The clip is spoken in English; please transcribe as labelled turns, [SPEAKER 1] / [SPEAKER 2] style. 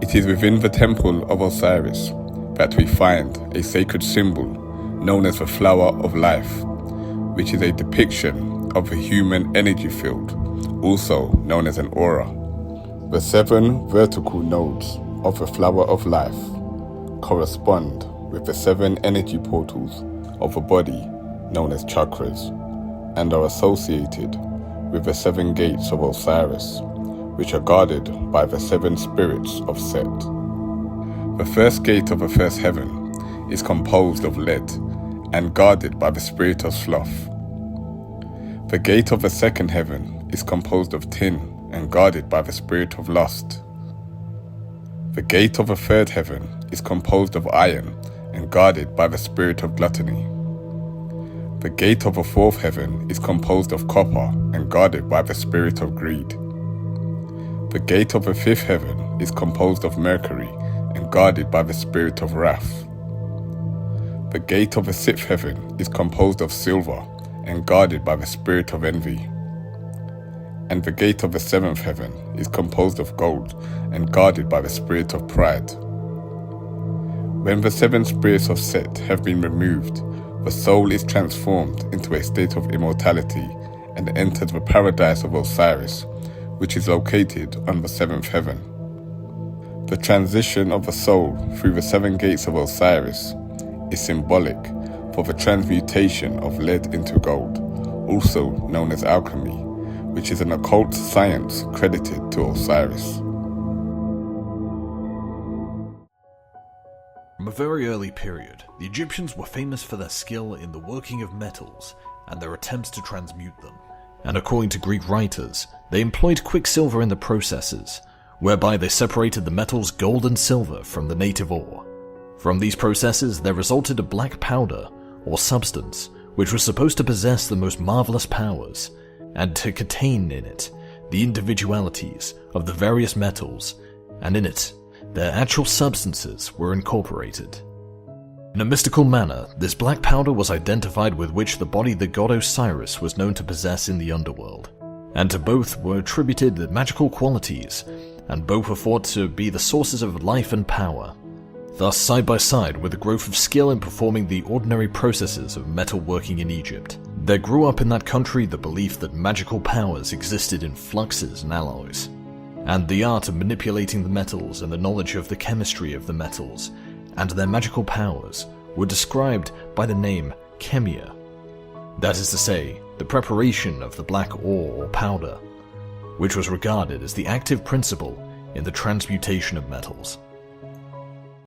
[SPEAKER 1] It is within the temple of Osiris that we find a sacred symbol known as the flower of life, which is a depiction of the human energy field, also known as an aura. The 7 vertical nodes of the flower of life correspond with the 7 energy portals of the body known as chakras, and are associated with the 7 gates of Osiris, which are guarded by the 7 spirits of Set. The first gate of the first heaven is composed of lead and guarded by the spirit of sloth. The gate of the second heaven is composed of tin and guarded by the spirit of lust. The gate of the third heaven is composed of iron and guarded by the spirit of gluttony. The gate of the fourth heaven is composed of copper and guarded by the spirit of greed. The gate of the fifth heaven is composed of mercury and guarded by the spirit of wrath. The gate of the sixth heaven is composed of silver and guarded by the spirit of envy. And the gate of the seventh heaven is composed of gold and guarded by the spirit of pride. When the 7 spirits of Set have been removed, the soul is transformed into a state of immortality and enters the paradise of Osiris, which is located on the 7th heaven. The transition of the soul through the 7 gates of Osiris is symbolic for the transmutation of lead into gold, also known as alchemy, which is an occult science credited to Osiris.
[SPEAKER 2] From a very early period, the Egyptians were famous for their skill in the working of metals and their attempts to transmute them. And according to Greek writers, they employed quicksilver in the processes, whereby they separated the metals gold and silver from the native ore. From these processes, there resulted a black powder, or substance, which was supposed to possess the most marvelous powers, and to contain in it the individualities of the various metals, and in it their actual substances were incorporated. In a mystical manner, this black powder was identified with which the body the god Osiris was known to possess in the underworld, and to both were attributed the magical qualities, and both were thought to be the sources of life and power. Thus, side by side with the growth of skill in performing the ordinary processes of metal working in Egypt, there grew up in that country the belief that magical powers existed in fluxes and alloys, and the art of manipulating the metals and the knowledge of the chemistry of the metals and their magical powers were described by the name chemia. That is to say, the preparation of the black ore or powder, which was regarded as the active principle in the transmutation of metals.